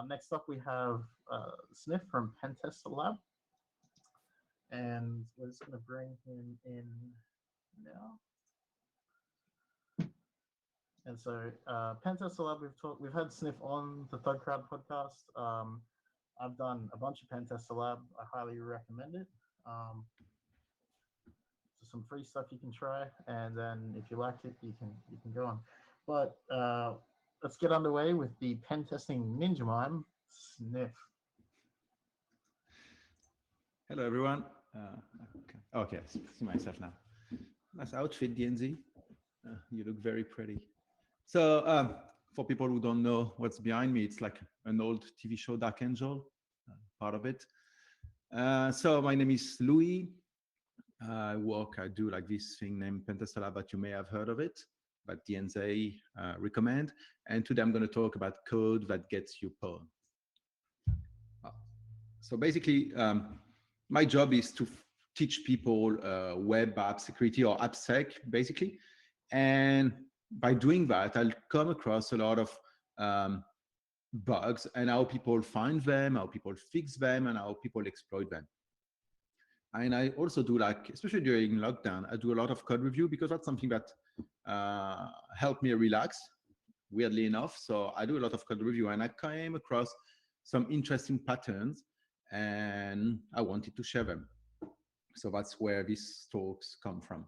Next up, we have Snyff from Pentest Lab, and we're just going to bring him in now. And so, Pentest Lab, we've had Snyff on the Thug Crowd podcast. I've done a bunch of Pentest Lab. I highly recommend it. So some free stuff you can try, and then if you like it, you can go on. But let's get underway with the pen testing ninja mime, Snyff. Hello, everyone. Okay, I see myself now. Nice outfit, DNZ. You look very pretty. So for people who don't know what's behind me, it's like an old TV show, Dark Angel, part of it. So my name is Louis. I do like this thing named Pentest Lab, but you may have heard of it, but DNZ recommend. And today I'm going to talk about code that gets you pwned. So basically, my job is to teach people web app security or AppSec, basically. And by doing that, I'll come across a lot of bugs and how people find them, how people fix them, and how people exploit them. And I also do, like, especially during lockdown, I do a lot of code review because that's something that helped me relax, weirdly enough. So I do a lot of code review, and I came across some interesting patterns, and I wanted to share them. So that's where these talks come from.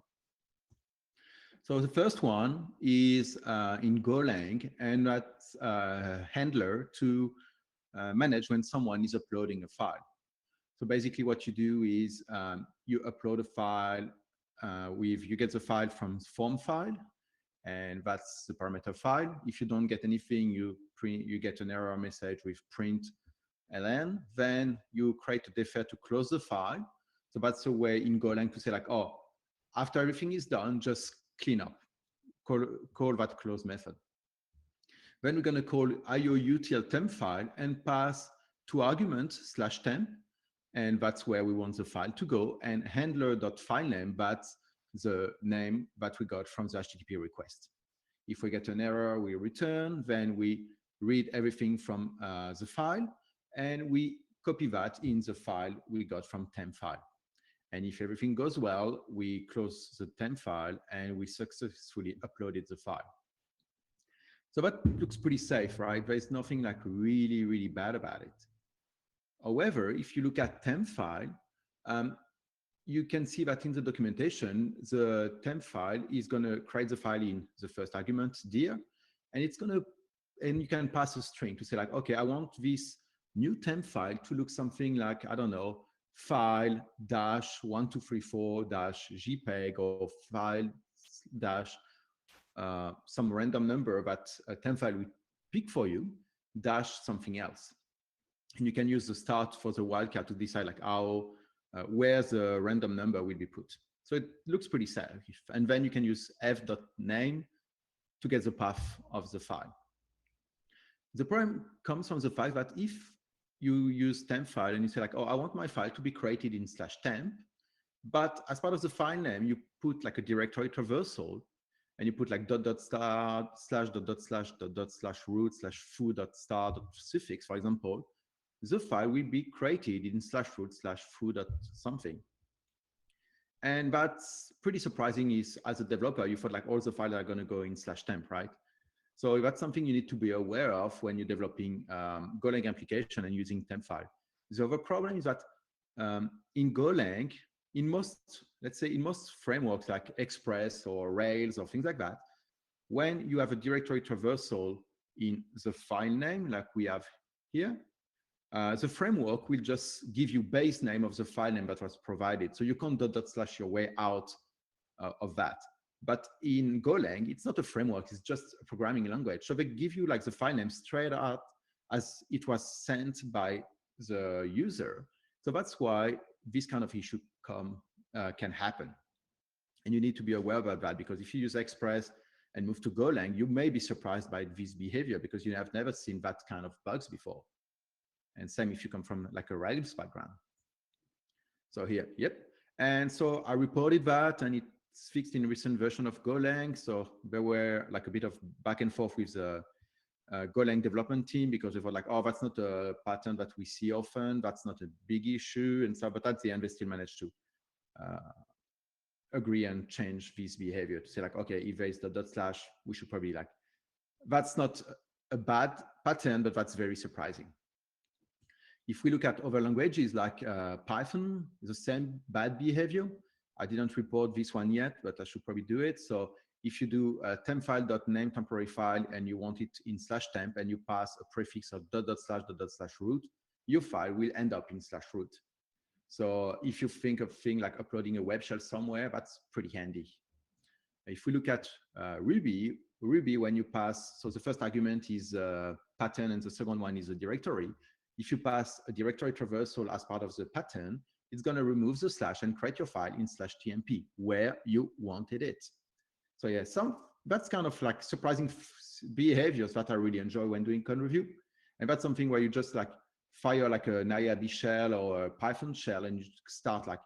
So the first one is in Golang, and that's a handler to manage when someone is uploading a file. So basically what you do is you upload a file you get the file from form file, and that's the parameter file. If you don't get anything, you get an error message with print ln, then you create a defer to close the file. So that's a way in Golang to say, like, oh, after everything is done, just clean up, call that close method. Then we're going to call IOUTL temp file and pass two arguments /temp, and that's where we want the file to go, and handler.filename, that's the name that we got from the HTTP request. If we get an error, we return, then we read everything from the file, and we copy that in the file we got from temp file. And if everything goes well, we close the temp file and we successfully uploaded the file. So that looks pretty safe, right? There's nothing like really, really bad about it. However, if you look at temp file, you can see that in the documentation, the temp file is going to create the file in the first argument, dir, and you can pass a string to say, like, okay, I want this new temp file to look something like, I don't know, file -1234-jpeg or file some random number that a temp file will pick for you something else. And you can use the start for the wildcard to decide, like, how where the random number will be put. So it looks pretty safe. And then you can use f.name to get the path of the file. The problem comes from the fact that if you use temp file and you say, like, oh, I want my file to be created in /temp, but as part of the file name, you put like a directory traversal, and you put like /start /root/foo.star.suffix, for example, the file will be created in /root/foo.something. And that's pretty surprising. Is as a developer, you thought, like, all the files are going to go in /temp, right? So that's something you need to be aware of when you're developing Golang application and using temp file. The other problem is that in Golang, let's say in most frameworks like Express or Rails or things like that, when you have a directory traversal in the file name, like we have here, the framework will just give you base name of the file name that was provided. So you can't .. your way out of that. But in Golang, it's not a framework, it's just a programming language. So they give you like the file name straight out as it was sent by the user. So that's why this kind of issue can happen. And you need to be aware about that, because if you use Express and move to Golang, you may be surprised by this behavior because you have never seen that kind of bugs before. And same if you come from like a Rails background. So here, yep. And so I reported that, and it's fixed in a recent version of Golang. So there were like a bit of back and forth with the Golang development team because we thought like, oh, that's not a pattern that we see often. That's not a big issue and stuff. But at the end, they still managed to agree and change this behavior to say like, okay, if there is the dot slash, we should probably like, that's not a bad pattern, but that's very surprising. If we look at other languages like Python, the same bad behavior. I didn't report this one yet, but I should probably do it. So if you do a temp file.name temporary file and you want it in /temp and you pass a prefix of dot slash root, your file will end up in /root. So if you think of thing like uploading a web shell somewhere, that's pretty handy. If we look at Ruby, when you pass, so the first argument is a pattern and the second one is a directory. If you pass a directory traversal as part of the pattern, it's going to remove the slash and create your file in /tmp where you wanted it. So yeah, that's kind of like surprising behaviors that I really enjoy when doing code review. And that's something where you just like fire like an IRB shell or a Python shell and you start like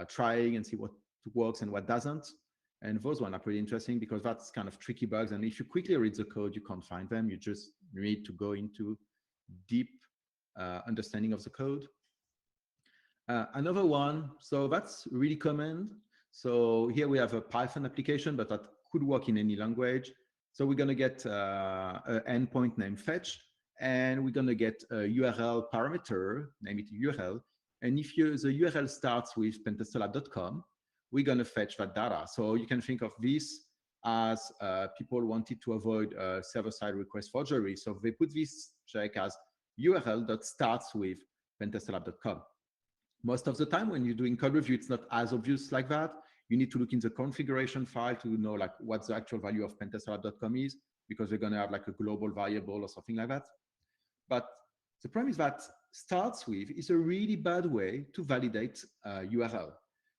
trying and see what works and what doesn't. And those ones are pretty interesting because that's kind of tricky bugs. And if you quickly read the code, you can't find them. You just need to go into deep understanding of the code. Another one, so that's really common. So here we have a Python application, but that could work in any language. So we're going to get an endpoint named fetch, and we're going to get a URL parameter, name it URL. And if the URL starts with pwns'd.com, we're going to fetch that data. So you can think of this as people wanted to avoid server-side request forgery. So they put this check as URL.starts with pwns'd.com. Most of the time when you're doing code review, it's not as obvious like that. You need to look in the configuration file to know like what the actual value of pwns'd.com is, because we're going to have like a global variable or something like that. But the problem is that starts with is a really bad way to validate URL,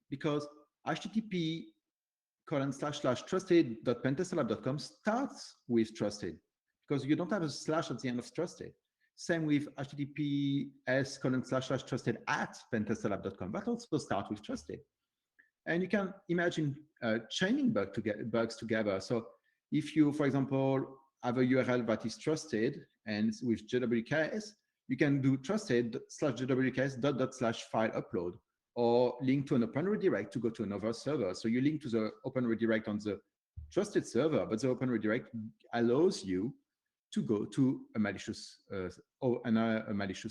because http://trusted.pwns'd.com starts with trusted because you don't have a slash at the end of trusted. Same with https://trusted@pwns'd.com. That also starts with trusted. And you can imagine chaining bugs together. So if you, for example, have a URL that is trusted and with JWKs, you can do trusted/JWKs /file upload, or link to an open redirect to go to another server. So you link to the open redirect on the trusted server, but the open redirect allows you to go to a malicious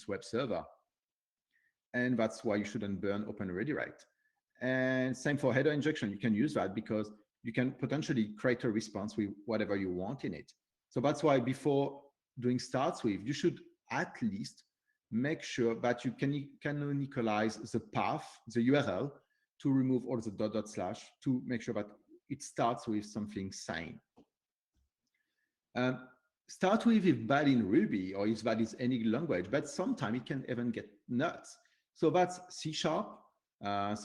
web server. And that's why you shouldn't burn open redirect. And same for header injection. You can use that because you can potentially create a response with whatever you want in it. So that's why before doing starts with, you should at least make sure that you can canonicalize the path, the URL, to remove all the dot slash to make sure that it starts with something sane. Start with is bad in Ruby or is bad in any language, but sometimes it can even get nuts. So that's C#. So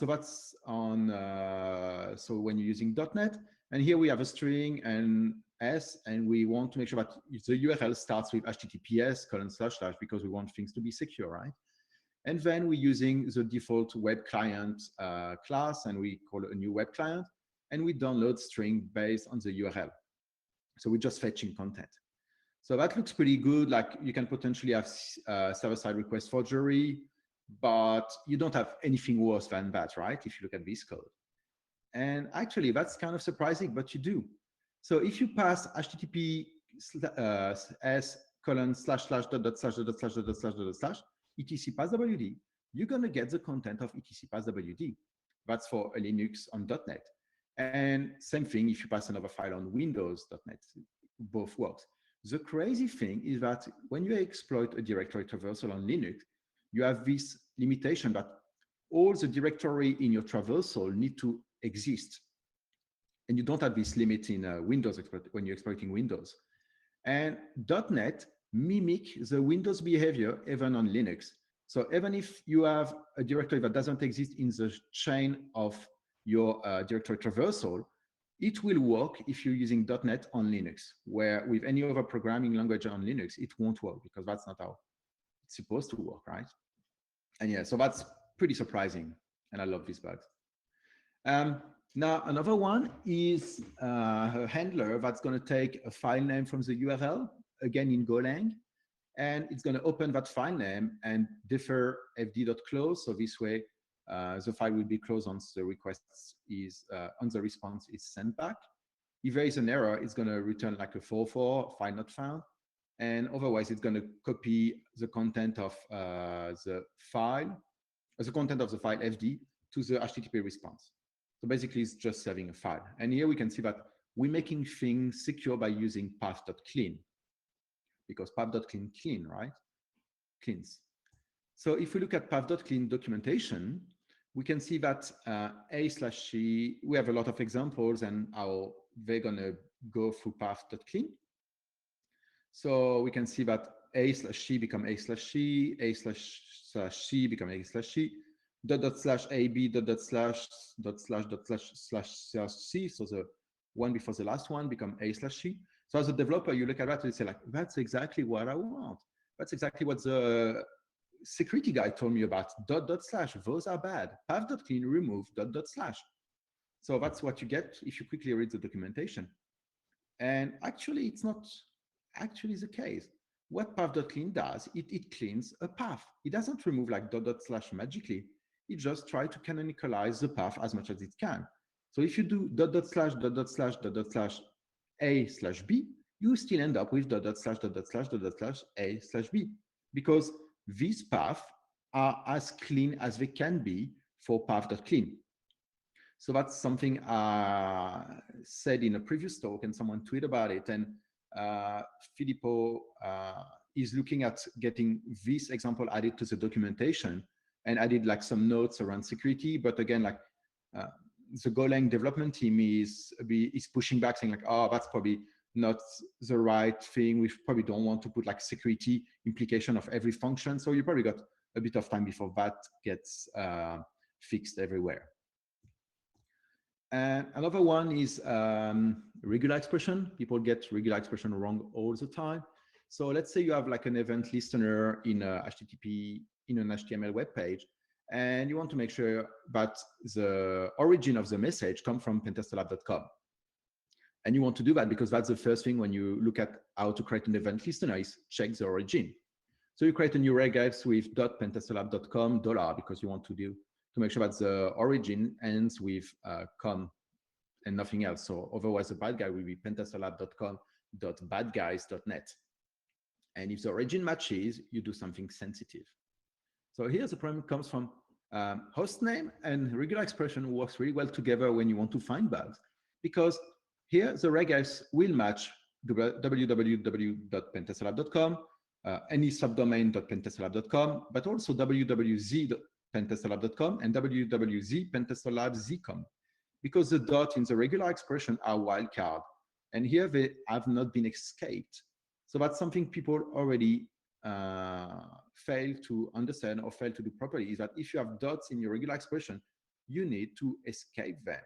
that's on, so when you're using .NET, and here we have a string and S, and we want to make sure that the URL starts with https:// because we want things to be secure, right? And then we're using the default web client class, and we call it a new web client, and we download string based on the URL. So we're just fetching content. So that looks pretty good. Like you can potentially have server-side request forgery, but you don't have anything worse than that, right? If you look at this code. And actually that's kind of surprising, but you do. So if you pass https://:// etc passwd, you're going to get the content of etc passwd. That's for a Linux on .NET. And same thing if you pass another file on Windows.NET, both works. The crazy thing is that when you exploit a directory traversal on Linux, you have this limitation that all the directory in your traversal need to exist. And you don't have this limit in Windows when you're exploiting Windows. And .NET mimic the Windows behavior even on Linux. So even if you have a directory that doesn't exist in the chain of your directory traversal, it will work if you're using .NET on Linux, where with any other programming language on Linux, it won't work because that's not how it's supposed to work, right? And yeah, so that's pretty surprising. And I love these bugs. Now, another one is a handler that's going to take a file name from the URL again in Golang, and it's going to open that file name and defer fd.close. So this way, the file will be closed once the request is on the response is sent back. If there is an error, it's going to return like a 404, file not found. And otherwise, it's going to copy the content of the file, the content of the file fd to the HTTP response. So basically, it's just serving a file. And here we can see that we're making things secure by using path.clean, because path.clean clean, right? Cleans. So if we look at path.clean documentation, we can see that a/c, we have a lot of examples and how they're going to go through path.clean. So we can see that a/c become a/c, a/c become a/c, ../ab, ..//c, so the one before the last one become a/c. So as a developer, you look at that and you say like, that's exactly what I want. That's exactly what the security guy told me about. .. those are bad. Path.clean remove .. So that's what you get if you quickly read the documentation. And actually, it's not actually the case. What path.clean does, it cleans a path. It doesn't remove like .. magically. It just tries to canonicalize the path as much as it can. So if you do .. a/b, you still end up with .. a/b, because these paths are as clean as they can be for path.clean. So that's something I said in a previous talk, and someone tweeted about it. And Filippo is looking at getting this example added to the documentation, and added like some notes around security. But again, like the Golang development team is pushing back, saying like, oh, that's probably not the right thing. We probably don't want to put like security implication of every function. So you probably got a bit of time before that gets fixed everywhere. And another one is regular expression. People get regular expression wrong all the time. So let's say you have like an event listener in a HTTP, in an HTML web page, and you want to make sure that the origin of the message comes from pentesterlab.com. And you want to do that because that's the first thing when you look at how to create an event listener is check the origin. So you create a new regex with .pentesterlab.com $ because you want to make sure that the origin ends with com and nothing else. So otherwise the bad guy will be pentesterlab.com.badguys.net. And if the origin matches, you do something sensitive. So here the problem comes from host name and regular expression works really well together when you want to find bugs, because here the regex will match www.pentesterlab.com, any subdomain.pentesterlab.com, but also www.pentesterlab.com and www.pentesterlab.com, because the dot in the regular expression are wildcard, and here they have not been escaped. So that's something people already fail to understand or fail to do properly, is that if you have dots in your regular expression, you need to escape them.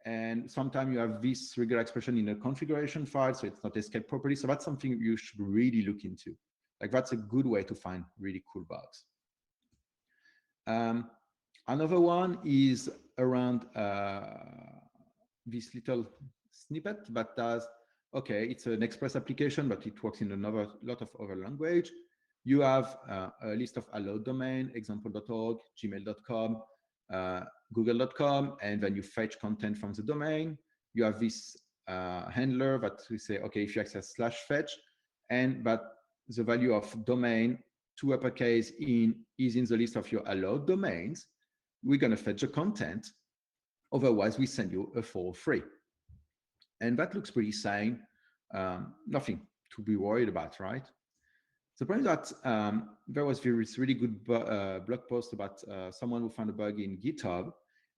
And sometimes you have this regular expression in a configuration file, so it's not escaped properly. So that's something you should really look into. Like that's a good way to find really cool bugs. Another one is around this little snippet that does, okay, it's an Express application, but it works in another lot of other language. You have a list of allowed domain, example.org, gmail.com, google.com, and then you fetch content from the domain. You have this handler that we say, okay, if you access /fetch, and but the value of domain to uppercase is in the list of your allowed domains, we're going to fetch the content. Otherwise, we send you a for free. And that looks pretty sane. Nothing to be worried about, right? The problem is that there was this really good blog post about someone who found a bug in GitHub,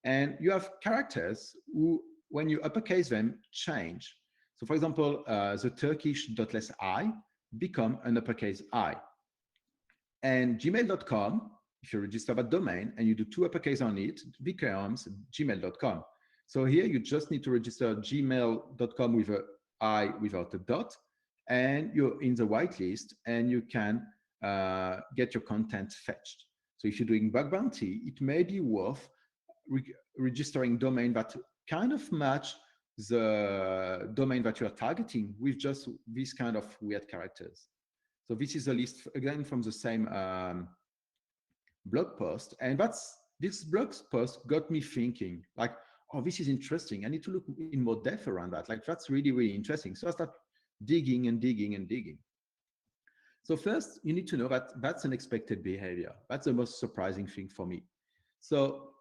and you have characters who, when you uppercase them, change. So for example, the Turkish dotless I become an uppercase I. And gmail.com, if you register that domain and you do 2 uppercase on it, becomes gmail.com. So here you just need to register gmail.com with a I without a dot, and you're in the whitelist, and you can get your content fetched. So if you're doing bug bounty, it may be worth registering domain that kind of match the domain that you are targeting with just this kind of weird characters. So this is a list again from the same blog post, and this blog post got me thinking like, oh, this is interesting. I need to look in more depth around that. Like, that's really, really interesting. So I start digging and digging and digging. So first, you need to know that that's an expected behavior. That's the most surprising thing for me. So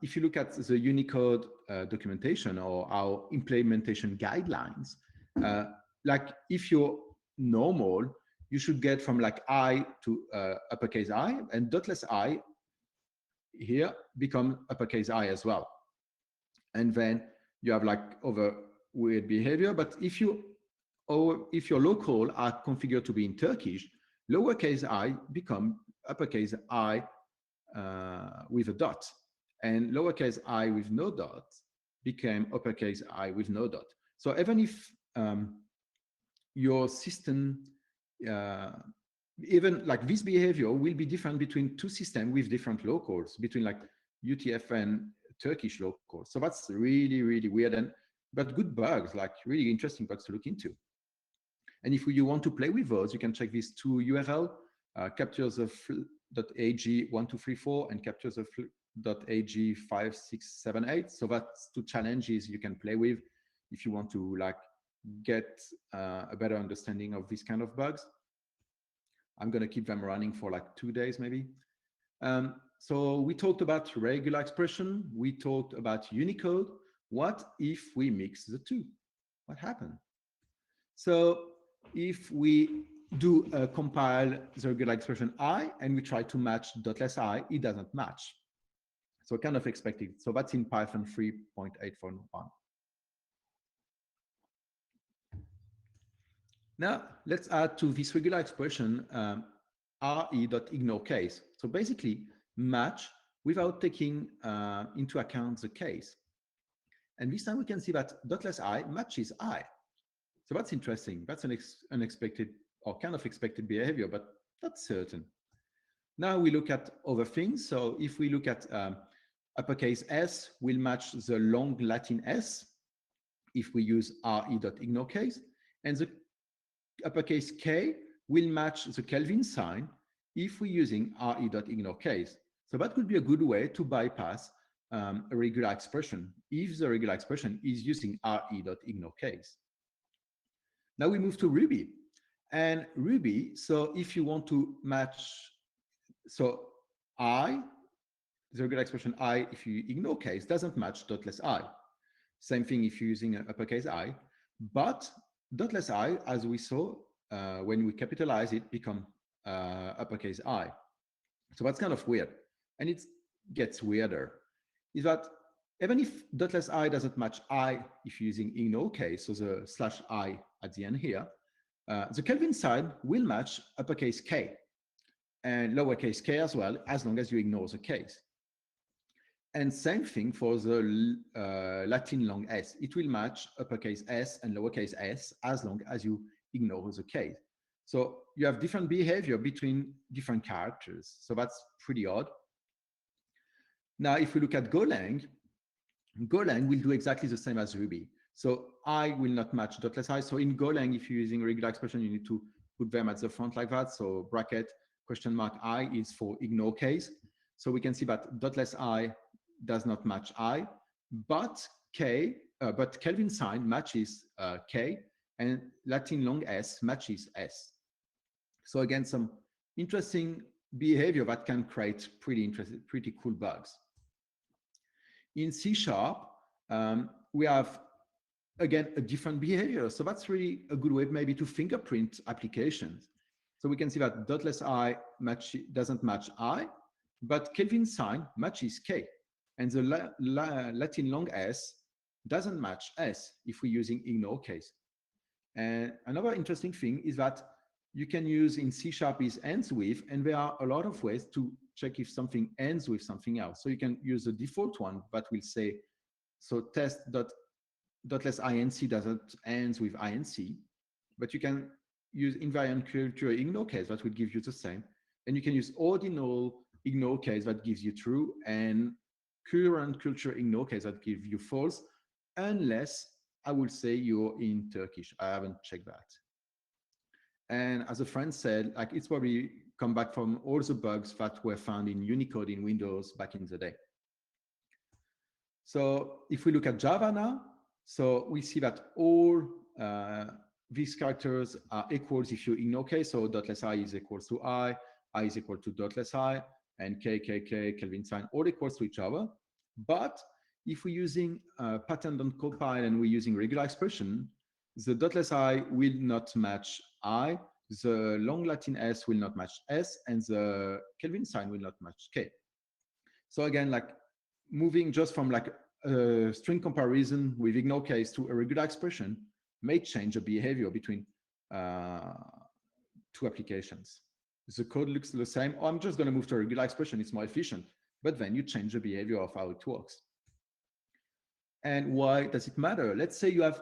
if you look at the Unicode documentation or our implementation guidelines, like if you're normal, you should get from like I to uppercase I, and dotless I here become uppercase I as well. And then you have like other weird behavior. But if your local are configured to be in Turkish, lowercase I become uppercase I with a dot, and lowercase I with no dot became uppercase I with no dot. So even if your system, even like this behavior will be different between two systems with different locals, between like UTF and Turkish locals. So that's really, really weird, but good bugs, like really interesting bugs to look into. And if you want to play with those, you can check these two URL, captures of .ag1234 and captures of .ag5678. So that's two challenges you can play with if you want to like get a better understanding of these kind of bugs. I'm going to keep them running for like 2 days maybe. So we talked about regular expression. We talked about Unicode. What if we mix the two? What happened? So if we do compile the regular expression I and we try to match dotless I, it doesn't match. So kind of expected. So that's in Python 3.841. Now let's add to this regular expression re.ignore case. So basically match without taking into account the case. And this time we can see that dotless I matches I. So that's interesting. That's an unexpected or kind of expected behavior, but not certain. Now we look at other things. So if we look at uppercase S will match the long Latin S if we use re.ignore case, and the uppercase K will match the Kelvin sign if we're using re.ignore case. So that could be a good way to bypass a regular expression if the regular expression is using re.ignore case. Now we move to Ruby. And Ruby, so if you want to match, so I, the regular expression I, if you ignore case, doesn't match dotless I. Same thing if you're using uppercase I, but dotless I, as we saw, when we capitalize it, become uppercase I. So that's kind of weird. And it gets weirder, is that even if dotless I doesn't match I, if you're using ignore case, so the /I at the end here, the Kelvin sign will match uppercase K and lowercase k as well, as long as you ignore the case. And same thing for the Latin long S. It will match uppercase S and lowercase s as long as you ignore the case. So you have different behavior between different characters. So that's pretty odd. Now, if we look at Golang, Golang will do exactly the same as Ruby. So I will not match dotless I. So in Golang, if you're using regular expression, you need to put them at the front like that. So bracket question mark I is for ignore case. So we can see that dotless I does not match I, but Kelvin sign matches K, and Latin long S matches S. So again, some interesting behavior that can create pretty cool bugs. In C#, we have, again, a different behavior. So that's really a good way maybe to fingerprint applications. So we can see that dotless I doesn't match I, but Kelvin sign matches K. And the Latin long S doesn't match S if we're using ignore case. And another interesting thing is that you can use in C# is ends with, and there are a lot of ways to check if something ends with something else. So you can use the default one that will say, so test.dotless inc doesn't ends with inc, but you can use invariant culture ignore case that will give you the same. And you can use ordinal ignore case that gives you true, and current culture ignore case that gives you false. unless I would say you're in Turkish. I haven't checked that. And as a friend said, like it's probably come back from all the bugs that were found in Unicode in Windows back in the day. So if we look at Java now, so we see that all these characters are equals if you ignore k. So .si is equals to I is equal to .si, and k, Kelvin sign, all equals to each other. But if we're using pattern.compile and we're using regular expression, the .si will not match I, the long Latin S will not match S, and the Kelvin sign will not match K. So again, like moving just from like a string comparison with ignore case to a regular expression may change the behavior between two applications. The code looks the same. Oh, I'm just going to move to a regular expression. It's more efficient. But then you change the behavior of how it works. And why does it matter? Let's say you have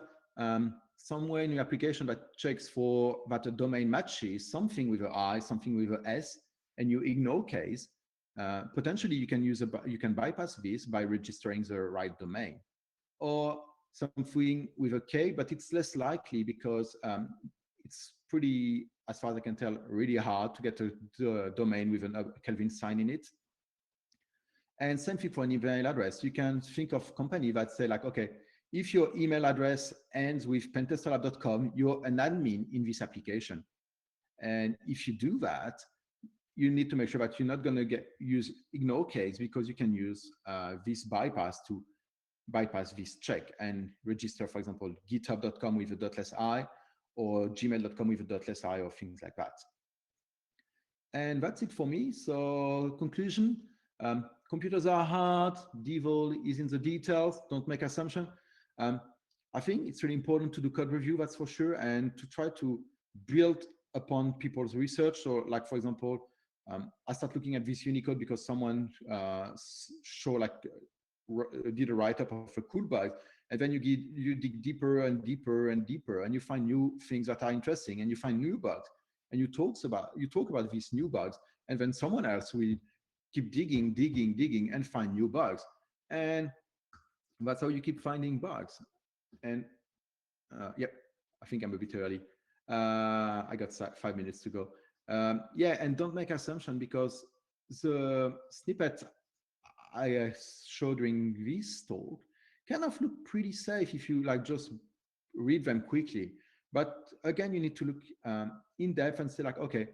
somewhere in your application that checks for that a domain matches something with an I, something with an S, and you ignore case. Potentially, you can bypass this by registering the right domain, or something with a K, but it's less likely because it's pretty, as far as I can tell, really hard to get a domain with a Kelvin sign in it. And same thing for an email address. You can think of company that say like, okay, if your email address ends with pentestlab.com, you're an admin in this application. And if you do that, you need to make sure that you're not going to use ignore case, because you can use this bypass to bypass this check and register, for example, github.com with a .si or gmail.com with a .si or things like that. And that's it for me. So conclusion, computers are hard, devil is in the details, don't make assumptions. I think it's really important to do code review, that's for sure, and to try to build upon people's research. So like, for example, I start looking at this Unicode because someone did a write-up of a cool bug, and then you dig deeper and deeper and deeper, and you find new things that are interesting, and you find new bugs, and you talk about these new bugs, and then someone else will keep digging and find new bugs, and that's how you keep finding bugs. And yep, I think I'm a bit early. I got 5 minutes to go. Yeah, and don't make assumption, because the snippet I showed during this talk kind of look pretty safe if you like just read them quickly. But again, you need to look in depth and say like, okay,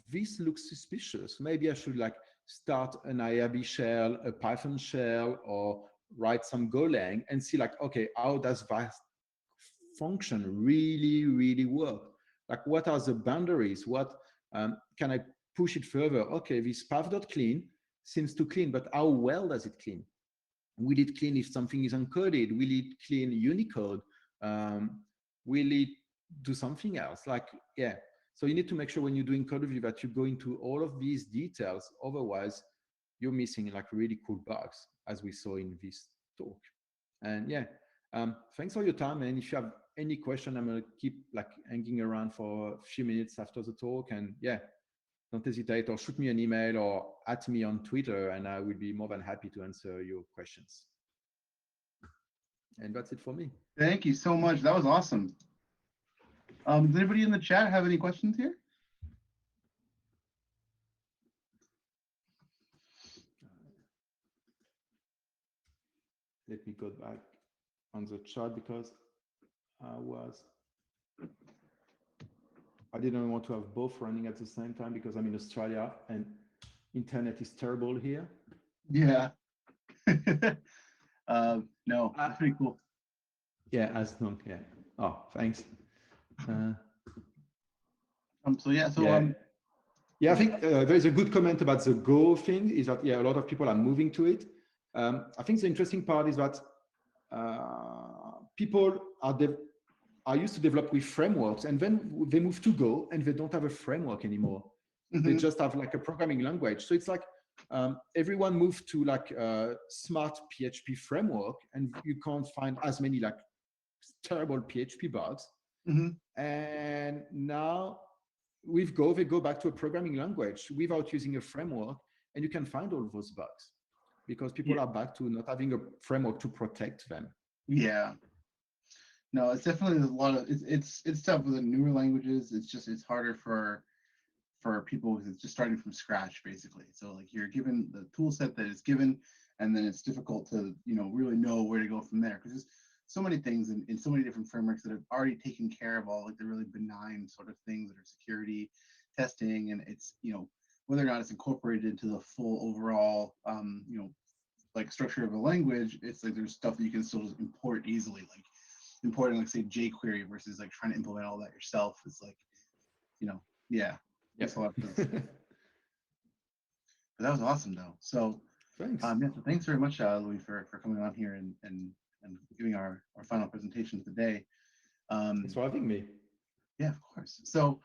this looks suspicious. Maybe I should like start an IRB shell, a Python shell, or write some Golang and see like, okay, how does that function really work? Like, what are the boundaries? What can I push it further? Okay, this path.clean seems to clean, but how well does it clean? Will it clean if something is encoded? Will it clean Unicode? Will it do something else? Like, yeah. So you need to make sure when you're doing code review that you go into all of these details. Otherwise, you're missing like really cool bugs, as we saw in this talk. And yeah, thanks for your time. And if you have any question, I'm gonna keep like hanging around for a few minutes after the talk. And yeah, don't hesitate, or shoot me an email or at me on Twitter, and I will be more than happy to answer your questions. And that's it for me. Thank you so much. That was awesome. Does anybody in the chat have any questions here? Let me go back on the chat because I didn't want to have both running at the same time because I'm in Australia and internet is terrible here. Yeah. No, that's pretty cool. Yeah, as long, yeah. Oh, thanks. So yeah, so yeah. Yeah, I think there's a good comment about the Go thing, is that, yeah, a lot of people are moving to it. I think the interesting part is that people are used to develop with frameworks, and then they move to Go and they don't have a framework anymore. Mm-hmm. They just have like a programming language. So it's like everyone moved to like a smart PHP framework, and you can't find as many like terrible PHP bugs. Mm-hmm. And now with Go, they go back to a programming language without using a framework, and you can find all those bugs because people are back to not having a framework to protect them. Yeah. No, it's definitely a lot of it's tough with the newer languages. It's harder for people because it's just starting from scratch basically. So like you're given the tool set that is given, and then it's difficult to really know where to go from there because there's so many things in so many different frameworks that have already taken care of all like the really benign sort of things that are security testing, and it's whether or not it's incorporated into the full overall like structure of a language. It's like there's stuff that you can still just import easily, like importing like say jQuery versus like trying to implement all that yourself. It's like yeah. Makes a lot of sense. But that was awesome though. So Thanks. yeah, so thanks very much, Louis, for coming on here and giving our final presentation of the day. Thanks for having me. Yeah, of course. So